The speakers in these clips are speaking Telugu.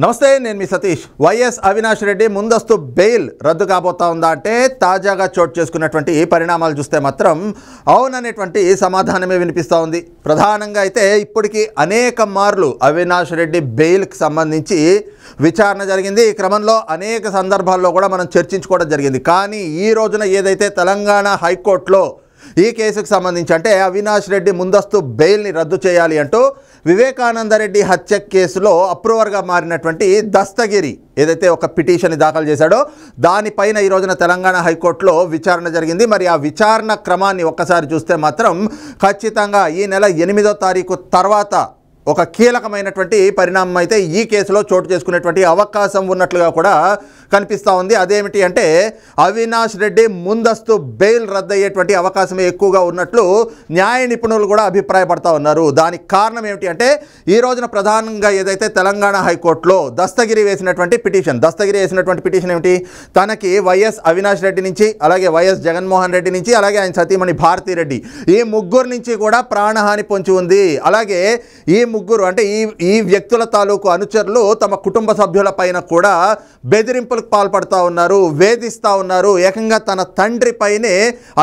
నమస్తే, నేను మీ సతీష్. వైఎస్ అవినాష్ రెడ్డి ముందస్తు బెయిల్ రద్దు కాబోతా ఉందా అంటే తాజాగా చోటు చేసుకున్నటువంటి పరిణామాలు చూస్తే మాత్రం అవుననేటువంటి సమాధానమే వినిపిస్తూ ఉంది. ప్రధానంగా అయితే ఇప్పటికీ అనేక మార్లు అవినాష్ రెడ్డి బెయిల్కి సంబంధించి విచారణ జరిగింది. ఈ క్రమంలో అనేక సందర్భాల్లో కూడా మనం చర్చించుకోవడం జరిగింది. కానీ ఈ రోజున ఏదైతే తెలంగాణ హైకోర్టులో ఈ కేసుకు సంబంధించి అంటే అవినాష్ రెడ్డి ముందస్తు బెయిల్ని రద్దు చేయాలి అంటూ వివేకానందరెడ్డి హత్య కేసులో అప్రూవర్గా మారినటువంటి దస్తగిరి ఏదైతే ఒక పిటిషన్ దాఖలు చేశాడో దానిపైన ఈ రోజున తెలంగాణ హైకోర్టులో విచారణ జరిగింది. మరి ఆ విచారణ క్రమాన్ని ఒక్కసారి చూస్తే మాత్రం ఖచ్చితంగా ఈ నెల 8వ తారీఖు తర్వాత ఒక కీలకమైనటువంటి పరిణామం అయితే ఈ కేసులో చోటు చేసుకునేటువంటి అవకాశం ఉన్నట్లుగా కూడా కనిపిస్తూ ఉంది. అదేమిటి అంటే అవినాష్ రెడ్డి ముందస్తు బెయిల్ రద్దయ్యేటువంటి అవకాశమే ఎక్కువగా ఉన్నట్లు న్యాయ నిపుణులు కూడా అభిప్రాయపడతా ఉన్నారు. దానికి కారణం ఏమిటి అంటే ఈ రోజున ప్రధానంగా ఏదైతే తెలంగాణ హైకోర్టులో దస్తగిరి వేసినటువంటి పిటిషన్ ఏమిటి, తనకి వైఎస్ అవినాష్ రెడ్డి నుంచి, అలాగే వైఎస్ జగన్మోహన్ రెడ్డి నుంచి, అలాగే ఆయన సతీమణి భారతిరెడ్డి ఈ ముగ్గురు నుంచి కూడా ప్రాణహాని పొంచి ఉంది. అలాగే ఈ ముగ్గురు అంటే ఈ వ్యక్తుల తాలూకు అనుచరులు తమ కుటుంబ సభ్యుల పైన కూడా బెదిరింపులకు పాల్పడుతూ ఉన్నారు, వేధిస్తూ ఉన్నారు. ఏకంగా తన తండ్రి పైనే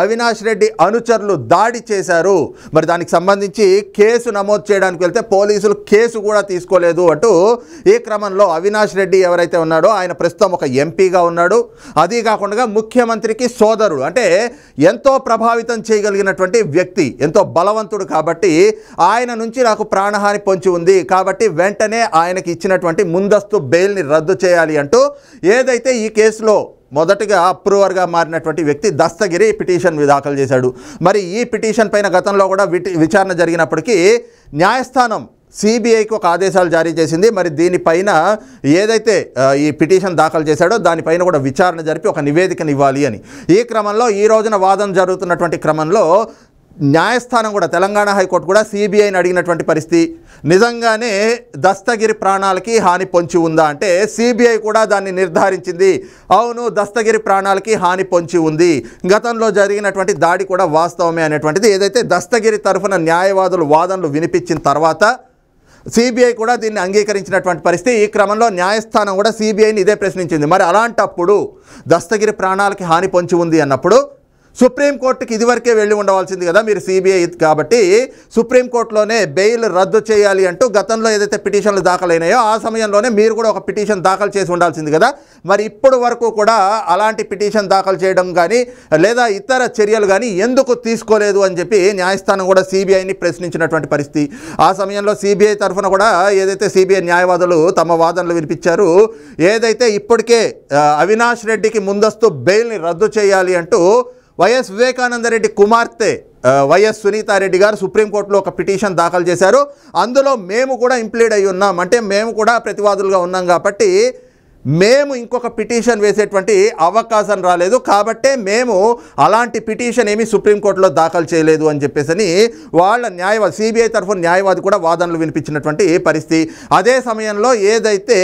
అవినాష్ రెడ్డి అనుచరులు దాడి చేశారు. మరి దానికి సంబంధించి కేసు నమోదు చేయడానికి వెళ్తే పోలీసులు కేసు కూడా తీసుకోలేదు అంటూ ఈ క్రమంలో అవినాష్ రెడ్డి ఎవరైతే ఉన్నాడో ఆయన ప్రస్తుతం ఒక ఎంపీగా ఉన్నాడు. అదీ కాకుండా ముఖ్యమంత్రికి సోదరుడు, అంటే ఎంతో ప్రభావితం చేయగలిగినటువంటి వ్యక్తి, ఎంతో బలవంతుడు. కాబట్టి ఆయన నుంచి నాకు ప్రాణహాని పొంచి ఉంది, కాబట్టి వెంటనే ఆయనకి ఇచ్చినటువంటి ముందస్తు బెయిల్ని రద్దు చేయాలి అంటూ ఏదైతే ఈ కేసులో మొదటిగా అప్రూవర్గా మారినటువంటి వ్యక్తి దస్తగిరి పిటిషన్ దాఖలు చేశాడు. మరి ఈ పిటిషన్ పైన గతంలో కూడా విచారణ జరిగినప్పటికీ న్యాయస్థానం సిబిఐకి ఒక ఆదేశాలు జారీ చేసింది. మరి దీనిపైన ఏదైతే ఈ పిటిషన్ దాఖలు చేశాడో దానిపైన కూడా విచారణ జరిపి ఒక నివేదికను ఇవ్వాలి అని ఈ క్రమంలో ఈ రోజున వాదన జరుగుతున్నటువంటి క్రమంలో న్యాయస్థానం కూడా తెలంగాణ హైకోర్టు కూడా సిబిఐని అడిగినటువంటి పరిస్థితి. నిజంగానే దస్తగిరి ప్రాణాలకి హాని పొంచి ఉందా అంటే సిబిఐ కూడా దాన్ని నిర్ధారించింది. అవును, దస్తగిరి ప్రాణాలకి హాని పొంచి ఉంది, గతంలో జరిగినటువంటి దాడి కూడా వాస్తవమే అనేటువంటిది ఏదైతే దస్తగిరి తరఫున న్యాయవాదులు వాదనలు వినిపించిన తర్వాత సిబిఐ కూడా దీన్ని అంగీకరించినటువంటి పరిస్థితి. ఈ క్రమంలో న్యాయస్థానం కూడా సిబిఐని ఇదే ప్రశ్నించింది. మరి అలాంటప్పుడు దస్తగిరి ప్రాణాలకి హాని పొంచి ఉంది అన్నప్పుడు సుప్రీంకోర్టుకి ఇదివరకే వెళ్ళి ఉండవలసింది కదా మీరు సిబిఐ. కాబట్టి సుప్రీంకోర్టులోనే బెయిల్ రద్దు చేయాలి అంటూ గతంలో ఏదైతే పిటిషన్లు దాఖలైనాయో ఆ సమయంలోనే మీరు కూడా ఒక పిటిషన్ దాఖలు చేసి ఉండాల్సింది కదా. మరి ఇప్పుడు వరకు కూడా అలాంటి పిటిషన్ దాఖలు చేయడం కానీ లేదా ఇతర చర్యలు కానీ ఎందుకు తీసుకోలేదు అని చెప్పి న్యాయస్థానం కూడా సిబిఐని ప్రశ్నించినటువంటి పరిస్థితి. ఆ సమయంలో సిబిఐ తరఫున కూడా ఏదైతే సిబిఐ న్యాయవాదులు తమ వాదనలు వినిపించారు, ఏదైతే ఇప్పటికే అవినాష్ రెడ్డికి ముందస్తు బెయిల్ని రద్దు చేయాలి అంటూ వైఎస్ వివేకానందరెడ్డి కుమార్తె వైఎస్ సునీతారెడ్డి గారు సుప్రీంకోర్టులో ఒక పిటిషన్ దాఖలు చేశారు. అందులో మేము కూడా ఇంప్లీడ్ అయి ఉన్నాం, అంటే మేము కూడా ప్రతివాదులుగా ఉన్నాం కాబట్టి మేము ఇంకొక పిటిషన్ వేసేటువంటి అవకాశం రాలేదు, కాబట్టే మేము అలాంటి పిటిషన్ ఏమీ సుప్రీంకోర్టులో దాఖలు చేయలేదు అని చెప్పేసి వాళ్ళ న్యాయవాది సిబిఐ తరఫున న్యాయవాది కూడా వాదనలు వినిపించినటువంటి పరిస్థితి. అదే సమయంలో ఏదైతే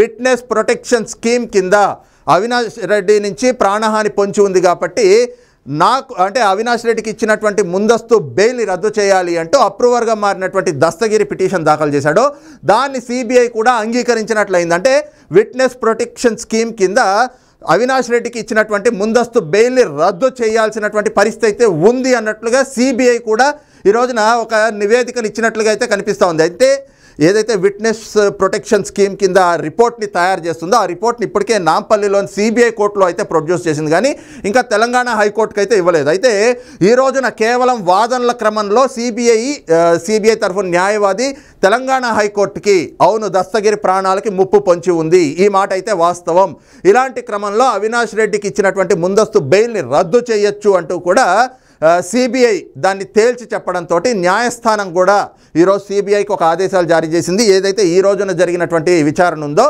విట్నెస్ ప్రొటెక్షన్ స్కీమ్ కింద అవినాష్ రెడ్డి నుంచి ప్రాణహాని పొంచి ఉంది కాబట్టి నాకు అంటే అవినాష్ రెడ్డికి ఇచ్చినటువంటి ముందస్తు బెయిల్ని రద్దు చేయాలి అంటూ అప్రూవర్గా మారినటువంటి దస్తగిరి పిటిషన్ దాఖలు చేశాడో దాన్ని సిబిఐ కూడా అంగీకరించినట్లయింది. అంటే విట్నెస్ ప్రొటెక్షన్ స్కీమ్ కింద అవినాష్ రెడ్డికి ఇచ్చినటువంటి ముందస్తు బెయిల్ని రద్దు చేయాల్సినటువంటి పరిస్థితి అయితే ఉంది అన్నట్లుగా సిబిఐ కూడా ఈ రోజున ఒక నివేదికను ఇచ్చినట్లుగా అయితే కనిపిస్తూ ఉంది. అయితే ఏదైతే విట్నెస్ ప్రొటెక్షన్ స్కీమ్ కింద రిపోర్ట్ని తయారు చేస్తుందో ఆ రిపోర్ట్ని ఇప్పటికే నాంపల్లిలోని సిబిఐ కోర్టులో అయితే ప్రొడ్యూస్ చేసింది, కానీ ఇంకా తెలంగాణ హైకోర్టుకి అయితే ఇవ్వలేదు. అయితే ఈ రోజున కేవలం వాదనల క్రమంలో సిబిఐ తరఫున న్యాయవాది తెలంగాణ హైకోర్టుకి అవును దస్తగిరి ప్రాణాలకి ముప్పు పొంచి ఉంది, ఈ మాట అయితే వాస్తవం, ఇలాంటి క్రమంలో అవినాష్ రెడ్డికి ఇచ్చినటువంటి ముందస్తు బెయిల్ని రద్దు చేయొచ్చు అంటూ కూడా సిబిఐ దాన్ని తేల్చి చెప్పడంతో న్యాయస్థానం కూడా ఈరోజు సిబిఐకి ఒక ఆదేశాలు జారీ చేసింది. ఏదైతే ఈ రోజున జరిగినటువంటి విచారణ ఉందో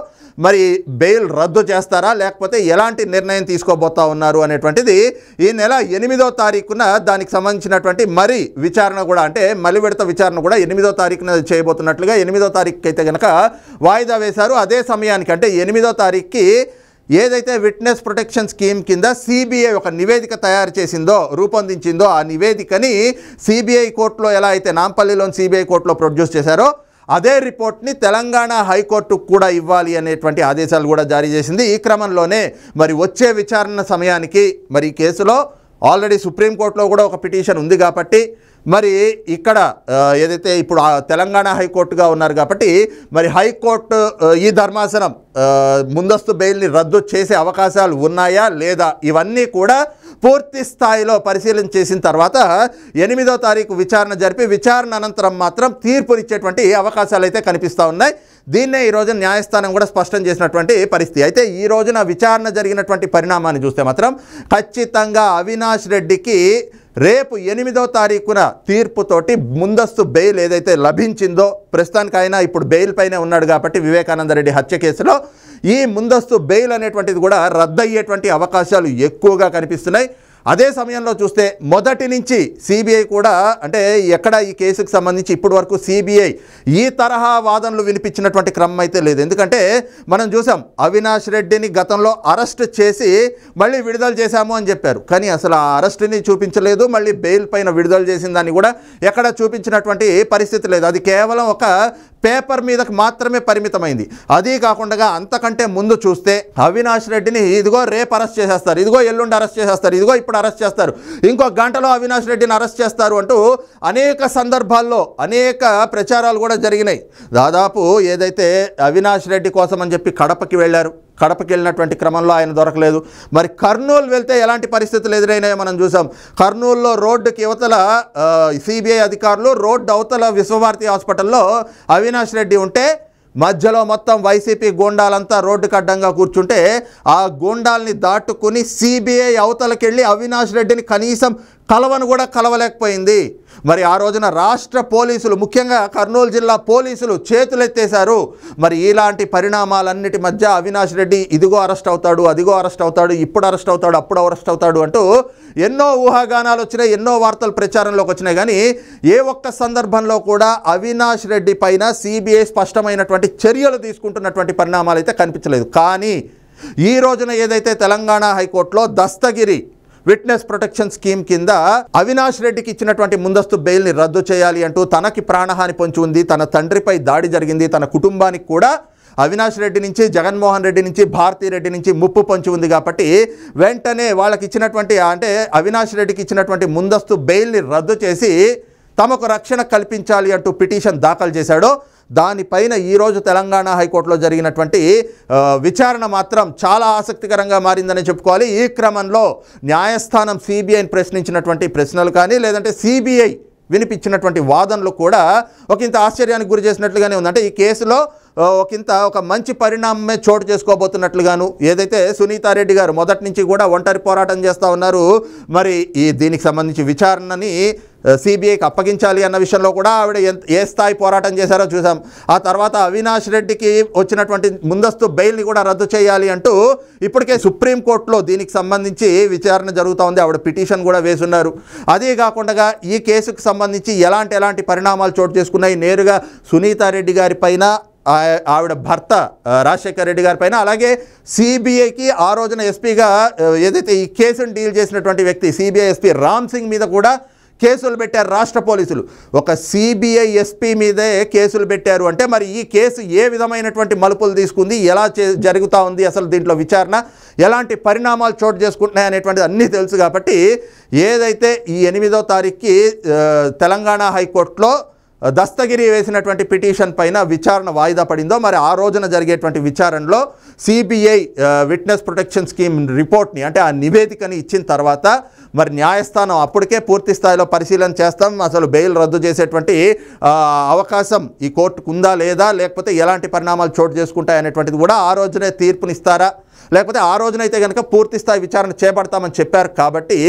మరి బెయిల్ రద్దు చేస్తారా లేకపోతే ఎలాంటి నిర్ణయం తీసుకోబోతా ఉన్నారు అనేటువంటిది ఈ నెల 8వ తారీఖున దానికి సంబంధించినటువంటి మరి విచారణ కూడా అంటే మలి విడత విచారణ కూడా 8వ తారీఖున చేయబోతున్నట్లుగా 8వ తారీఖుకి అయితే కనుక వాయిదా వేశారు. అదే సమయానికి అంటే 8వ తారీఖుకి ఏదైతే విట్నెస్ ప్రొటెక్షన్ స్కీమ్ కింద సిబిఐ ఒక నివేదిక తయారు చేసిందో రూపొందించిందో ఆ నివేదికని సిబిఐ కోర్టులో ఎలా అయితే నాంపల్లిలోని సిబిఐ కోర్టులో ప్రొడ్యూస్ చేశారో అదే రిపోర్ట్ని తెలంగాణ హైకోర్టుకు కూడా ఇవ్వాలి అనేటువంటి ఆదేశాలు కూడా జారీ చేసింది. ఈ క్రమంలోనే మరి వచ్చే విచారణ సమయానికి మరి ఈ కేసులో ఆల్రెడీ సుప్రీంకోర్టులో కూడా ఒక పిటిషన్ ఉంది కాబట్టి మరి ఇక్కడ ఏదైతే ఇప్పుడు తెలంగాణ హైకోర్టుగా ఉన్నారు కాబట్టి మరి హైకోర్టు ఈ ధర్మాసనం ముందస్తు బెయిల్ని రద్దు చేసే అవకాశాలు ఉన్నాయా లేదా ఇవన్నీ కూడా పూర్తి స్థాయిలో పరిశీలన చేసిన తర్వాత 8వ తారీఖు విచారణ జరిపి విచారణ అనంతరం మాత్రం తీర్పునిచ్చేటువంటి అవకాశాలు అయితే కనిపిస్తూ ఉన్నాయి. దీన్నే ఈరోజు న్యాయస్థానం కూడా స్పష్టం చేసినటువంటి పరిస్థితి. అయితే ఈ రోజున విచారణ జరిగినటువంటి పరిణామాన్ని చూస్తే మాత్రం ఖచ్చితంగా అవినాష్ రెడ్డికి రేపు 8వ తారీఖున తీర్పుతోటి ముందస్తు బెయిల్ ఏదైతే లభించిందో, ప్రస్తుతానికి ఆయన ఇప్పుడు బెయిల్ పైనే ఉన్నాడు కాబట్టి వివేకానంద రెడ్డి హత్య కేసులో ఈ ముందస్తు బెయిల్ అనేటువంటిది కూడా రద్దయ్యేటువంటి అవకాశాలు ఎక్కువగా కనిపిస్తున్నాయి. అదే సమయంలో చూస్తే మొదటి నుంచి సిబిఐ కూడా అంటే ఎక్కడ ఈ కేసుకు సంబంధించి ఇప్పటి వరకు సిబిఐ ఈ తరహా వాదనలు వినిపించినటువంటి క్రమం అయితే లేదు. ఎందుకంటే మనం చూసాం అవినాష్ రెడ్డిని గతంలో అరెస్ట్ చేసి మళ్ళీ విడుదల చేశాము అని చెప్పారు. కానీ అసలు ఆ అరెస్ట్ని చూపించలేదు, మళ్ళీ బెయిల్ పైన విడుదల చేసిన దాన్ని కూడా ఎక్కడ చూపించినటువంటి పరిస్థితి లేదు. అది కేవలం ఒక పేపర్ మీదకి మాత్రమే పరిమితమైంది. అదీ కాకుండా అంతకంటే ముందు చూస్తే అవినాష్ రెడ్డిని ఇదిగో రేపు అరెస్ట్ చేసేస్తారు, ఇదిగో ఎల్లుండి అరెస్ట్ చేసేస్తారు, ఇదిగో ఇప్పుడు అరెస్ట్ చేస్తారు, ఇంకో గంటలో అవినాష్ రెడ్డిని అరెస్ట్ చేస్తారు అంటూ అనేక సందర్భాల్లో అనేక ప్రచారాలు కూడా జరిగినాయి. దాదాపు ఏదైతే అవినాష్ రెడ్డి కోసం అని చెప్పి కడపకి వెళ్ళారు, కడపకి వెళ్ళినటువంటి క్రమంలో ఆయన దొరకలేదు. మరి కర్నూలు వెళ్తే ఎలాంటి పరిస్థితులు ఎదురైనాయో మనం చూసాం. కర్నూలులో రోడ్డుకి యువతల సిబిఐ అధికారులు, రోడ్డు అవతల విశ్వభారతి హాస్పిటల్లో అవినాష్ రెడ్డి ఉంటే మధ్యలో మొత్తం వైసీపీ గూండాలంతా రోడ్డుకు అడ్డంగా కూర్చుంటే ఆ గూండాల్ని దాటుకుని సిబిఐ అవతలకెళ్ళి అవినాష్ రెడ్డిని కనీసం కలవను కూడా కలవలేకపోయింది. మరి ఆ రోజున రాష్ట్ర పోలీసులు, ముఖ్యంగా కర్నూలు జిల్లా పోలీసులు చేతులెత్తేశారు. మరి ఇలాంటి పరిణామాలన్నిటి మధ్య అవినాష్ రెడ్డి ఇదిగో అరెస్ట్ అవుతాడు, అదిగో అరెస్ట్ అవుతాడు, ఇప్పుడు అరెస్ట్ అవుతాడు, అప్పుడు అరెస్ట్ అవుతాడు అంటూ ఎన్నో ఊహాగానాలు వచ్చినాయి, ఎన్నో వార్తలు ప్రచారంలోకి వచ్చినాయి. కానీ ఏ ఒక్క సందర్భంలో కూడా అవినాష్ రెడ్డి పైన సిబిఐ స్పష్టమైనటువంటి చర్యలు తీసుకుంటున్నటువంటి పరిణామాలు అయితే కనిపించలేదు. కానీ ఈ రోజున ఏదైతే తెలంగాణ హైకోర్టులో దస్తగిరి విట్నెస్ ప్రొటెక్షన్ స్కీమ్ కింద అవినాష్ రెడ్డికి ఇచ్చినటువంటి ముందస్తు బెయిల్ని రద్దు చేయాలి అంటూ తనకి ప్రాణహాని పొంచి ఉంది, తన తండ్రిపై దాడి జరిగింది, తన కుటుంబానికి కూడా అవినాష్ రెడ్డి నుంచి, జగన్మోహన్ రెడ్డి నుంచి, భారతీ రెడ్డి నుంచి ముప్పు పొంచి ఉంది కాబట్టి వెంటనే వాళ్ళకి ఇచ్చినటువంటి అంటే అవినాష్ రెడ్డికి ఇచ్చినటువంటి ముందస్తు బెయిల్ని రద్దు చేసి తమకు రక్షణ కల్పించాలి అంటూ పిటిషన్ దాఖలు చేశాడో దానిపైన ఈరోజు తెలంగాణ హైకోర్టులో జరిగినటువంటి విచారణ మాత్రం చాలా ఆసక్తికరంగా మారిందని చెప్పుకోవాలి. ఈ క్రమంలో న్యాయస్థానం సిబిఐని ప్రశ్నించినటువంటి ప్రశ్నలు కానీ లేదంటే సిబిఐ వినిపించినటువంటి వాదనలు కూడా ఒకంత ఆశ్చర్యానికి గురి చేసినట్లుగానే ఉంది. అంటే ఈ కేసులో ఒక మంచి పరిణామమే చోటు చేసుకోబోతున్నట్లుగాను, ఏదైతే సునీతారెడ్డి గారు మొదటి నుంచి కూడా ఒంటరి పోరాటం చేస్తూ ఉన్నారు, మరి దీనికి సంబంధించి విచారణని సిబిఐకి అప్పగించాలి అన్న విషయంలో కూడా ఆవిడ ఏ స్థాయి పోరాటం చేశారో చూసాం. ఆ తర్వాత అవినాష్ రెడ్డికి వచ్చినటువంటి ముందస్తు బెయిల్ని కూడా రద్దు చేయాలి అంటూ ఇప్పటికే సుప్రీంకోర్టులో దీనికి సంబంధించి విచారణ జరుగుతూ ఉంది, ఆవిడ పిటిషన్ కూడా వేసున్నారు. అదే కాకుండా ఈ కేసుకు సంబంధించి ఎలాంటి పరిణామాలు చోటు చేసుకున్నాయి, నేరుగా సునీతారెడ్డి గారి పైన, ఆవిడ భర్త రాజశేఖర్ రెడ్డి గారి పైన, అలాగే సిబిఐకి ఆ రోజున ఎస్పీగా ఏదైతే ఈ కేసును డీల్ చేసినటువంటి వ్యక్తి సిబిఐ ఎస్పీ రామ్ సింగ్ మీద కూడా కేసులు పెట్టారు రాష్ట్ర పోలీసులు. ఒక సిబిఐ ఎస్పీ మీదే కేసులు పెట్టారు అంటే మరి ఈ కేసు ఏ విధమైనటువంటి మలుపులు తీసుకుంది, ఎలా జరుగుతూ ఉంది, అసలు దీంట్లో విచారణ ఎలాంటి పరిణామాలు చోటు చేసుకుంటున్నాయి అనేటువంటిది అన్నీ తెలుసు. కాబట్టి ఏదైతే ఈ 8వ తారీఖుకి తెలంగాణ హైకోర్టులో దస్తగిరి వేసినటువంటి పిటిషన్ పైన విచారణ వాయిదా పడిందో, మరి ఆ రోజున జరిగేటువంటి విచారణలో సిబిఐ విట్నెస్ ప్రొటెక్షన్ స్కీమ్ రిపోర్ట్ని అంటే ఆ నివేదికని ఇచ్చిన తర్వాత మరి న్యాయస్థానం అప్పటికే పూర్తి స్థాయిలో పరిశీలన చేస్తాం, అసలు బెయిల్ రద్దు చేసేటువంటి అవకాశం ఈ కోర్టుకు ఉందా లేదా, లేకపోతే ఎలాంటి పరిణామాలు చోటు చేసుకుంటాయి అనేటువంటిది కూడా ఆ రోజునే తీర్పునిస్తారా, లేకపోతే ఆ రోజునైతే కనుక పూర్తి స్థాయి విచారణ చేపడతామని చెప్పారు. కాబట్టి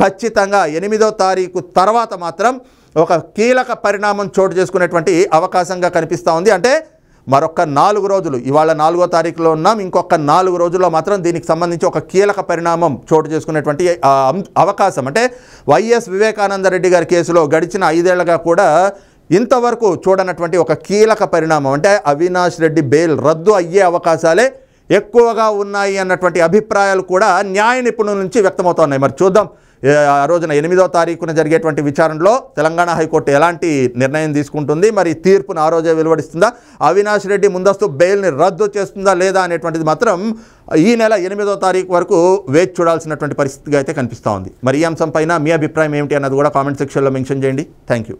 ఖచ్చితంగా 8వ తారీఖు తర్వాత మాత్రం ఒక కీలక పరిణామం చోటు చేసుకునేటువంటి అవకాశంగా కనిపిస్తూ ఉంది. అంటే మరొక 4 రోజులు, ఇవాళ 4వ తారీఖులో ఉన్నాం, ఇంకొక 4 రోజుల్లో మాత్రం దీనికి సంబంధించి ఒక కీలక పరిణామం చోటు చేసుకునేటువంటి అవకాశం. అంటే వైఎస్ వివేకానంద రెడ్డి గారి కేసులో గడిచిన 5 ఏళ్లుగా కూడా ఇంతవరకు చూడనటువంటి ఒక కీలక పరిణామం, అంటే అవినాష్ రెడ్డి బెయిల్ రద్దు అయ్యే అవకాశాలే ఎక్కువగా ఉన్నాయి అన్నటువంటి అభిప్రాయాలు కూడా న్యాయ నిపుణుల నుంచి వ్యక్తమవుతున్నాయి. మరి చూద్దాం ఆ రోజున 8వ తారీఖున జరిగేటువంటి విచారణలో తెలంగాణ హైకోర్టు ఎలాంటి నిర్ణయం తీసుకుంటుంది, మరి తీర్పును ఆ రోజే వెలువడిస్తుందా, అవినాష్ రెడ్డి ముందస్తు బెయిల్ని రద్దు చేస్తుందా లేదా అనేటువంటిది మాత్రం ఈ నెల 8వ తారీఖు వరకు వేచి చూడాల్సినటువంటి పరిస్థితిగా అయితే కనిపిస్తూ ఉంది. మరి ఈ అంశం పైన మీ అభిప్రాయం ఏమిటి అన్నది కూడా కామెంట్ సెక్షన్లో మెన్షన్ చేయండి. Thank you.